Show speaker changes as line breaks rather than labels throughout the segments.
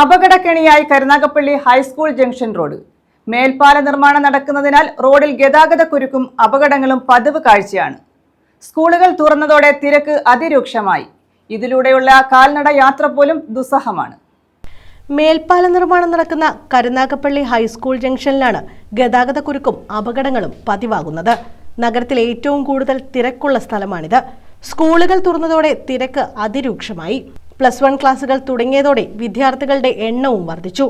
അപകടക്കെണിയായി Karunagappally high school junction road. മേൽപ്പാല നിർമ്മാണം നടക്കുന്നതിനാൽ റോഡിൽ ഗതാഗതക്കുരുക്കും അപകടങ്ങളും പതിവ് കാഴ്ചയാണ്. സ്കൂളുകൾ തുറന്നതോടെ തിരക്ക് അതിരൂക്ഷമായി. ഇതിലൂടെയുള്ള കാൽനട യാത്ര പോലും ദുസ്സഹമാണ്.
മേൽപ്പാല നിർമ്മാണം നടക്കുന്ന കരുനാഗപ്പള്ളി ഹൈസ്കൂൾ ജംഗ്ഷനിലാണ് ഗതാഗതക്കുരുക്കും അപകടങ്ങളും പതിവാകുന്നത്. നഗരത്തിൽ ഏറ്റവും കൂടുതൽ തിരക്കുള്ള സ്ഥലമാണിത്. സ്കൂളുകൾ തുറന്നതോടെ തിരക്ക് അതിരൂക്ഷമായി. +1 ക്ലാസുകൾ തുടങ്ങിയതോടെ വിദ്യാർത്ഥികളുടെ എണ്ണവും വർദ്ധിച്ചു.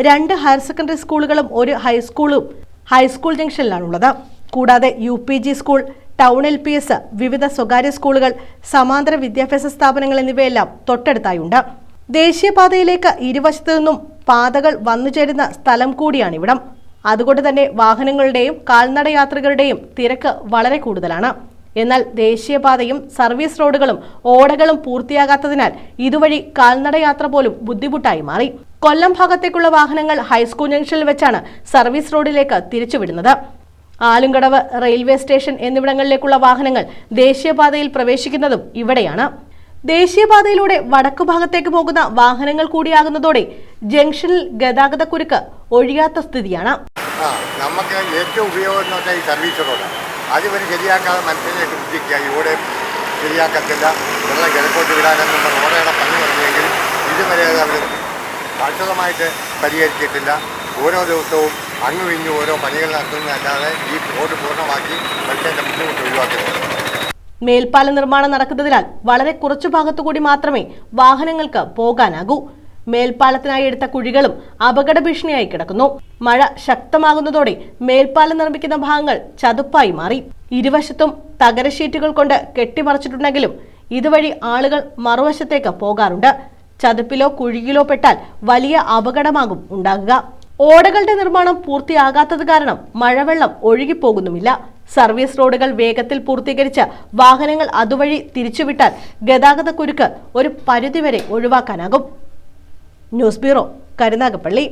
2 ഹയർ സെക്കൻഡറി സ്കൂളുകളും 1 ഹൈസ്കൂളും ഹൈസ്കൂൾ ജംഗ്ഷനിലാണുള്ളത്. കൂടാതെ UPG സ്കൂൾ, ടൗൺ LPS, വിവിധ സ്വകാര്യ സ്കൂളുകൾ, സമാന്തര വിദ്യാഭ്യാസ സ്ഥാപനങ്ങൾ എന്നിവയെല്ലാം തൊട്ടടുത്തായുണ്ട്. ദേശീയപാതയിലേക്ക് ഇരുവശത്തു നിന്നും പാതകൾ വന്നുചേരുന്ന സ്ഥലം കൂടിയാണിവിടം. അതുകൊണ്ട് തന്നെ വാഹനങ്ങളുടെയും കാൽനട യാത്രികരുടെയും തിരക്ക് വളരെ കൂടുതലാണ്. എന്നാൽ ദേശീയപാതയും സർവീസ് റോഡുകളും ഓടകളും പൂർത്തിയാകാത്തതിനാൽ ഇതുവഴി കാൽനട യാത്ര പോലും ബുദ്ധിമുട്ടായി മാറി. കൊല്ലം ഭാഗത്തേക്കുള്ള വാഹനങ്ങൾ ഹൈസ്കൂൾ ജംഗ്ഷനിൽ വെച്ചാണ് സർവീസ് റോഡിലേക്ക് തിരിച്ചുവിടുന്നത്. ആലുംകടവ്, റെയിൽവേ സ്റ്റേഷൻ എന്നിവിടങ്ങളിലേക്കുള്ള വാഹനങ്ങൾ ദേശീയപാതയിൽ പ്രവേശിക്കുന്നതും ഇവിടെയാണ്. ദേശീയപാതയിലൂടെ വടക്കു ഭാഗത്തേക്ക് പോകുന്ന വാഹനങ്ങൾ കൂടിയാകുന്നതോടെ ജംഗ്ഷനിൽ ഗതാഗതക്കുരുക്ക് ഒഴിയാത്ത സ്ഥിതിയാണ്.
നമുക്ക് ഏറ്റവും ഉപയോഗം ഈ സർവീസ് റോഡ് അതുവരെ ശരിയാക്കാതെ മനുഷ്യനെ ബുദ്ധിക്കുക. ഇവിടെ ശരിയാക്കത്തില്ല, വെള്ളം കിഴക്കോട്ട് വിടാനെന്നുള്ള റോഡുകളെ പണി പറഞ്ഞെങ്കിൽ ഇതുവരെ അവർ ശാശ്വതമായിട്ട് പരിഹരിച്ചിട്ടില്ല. ഓരോ ദിവസവും അങ്ങും ഇങ്ങും ഓരോ പണികൾ നടത്തുന്നതല്ലാതെ ഈ റോഡ് പൂർണ്ണമാക്കി മനുഷ്യൻ്റെ ബുദ്ധിമുട്ട് ഒഴിവാക്കുന്നത്.
മേൽപ്പാല നിർമ്മാണം നടക്കുന്നതിനാൽ വളരെ കുറച്ചു ഭാഗത്തുകൂടി മാത്രമേ വാഹനങ്ങൾക്ക് പോകാനാകൂ. മേൽപ്പാലത്തിനായി എടുത്ത കുഴികളും അപകട ഭീഷണിയായി കിടക്കുന്നു. മഴ ശക്തമാകുന്നതോടെ മേൽപ്പാലം നിർമ്മിക്കുന്ന ഭാഗങ്ങൾ ചതുപ്പായി മാറി. ഇരുവശത്തും തകര ഷീറ്റുകൾ കൊണ്ട് കെട്ടിമറച്ചിട്ടുണ്ടെങ്കിലും ഇതുവഴി ആളുകൾ മറുവശത്തേക്ക് പോകാറുണ്ട്. ചതുപ്പിലോ കുഴിയിലോ പെട്ടാൽ വലിയ അപകടമാകും ഉണ്ടാകുക. ഓടകളുടെ നിർമ്മാണം പൂർത്തിയാകാത്തത് കാരണം മഴവെള്ളം ഒഴുകിപ്പോകുന്നുമില്ല. സർവീസ് റോഡുകൾ വേഗത്തിൽ പൂർത്തീകരിച്ച് വാഹനങ്ങൾ അതുവഴി തിരിച്ചുവിട്ടാൽ ഗതാഗതക്കുരുക്ക് ഒരു പരിധിവരെ ഒഴിവാക്കാനാകും. News bureau, Karunagappally.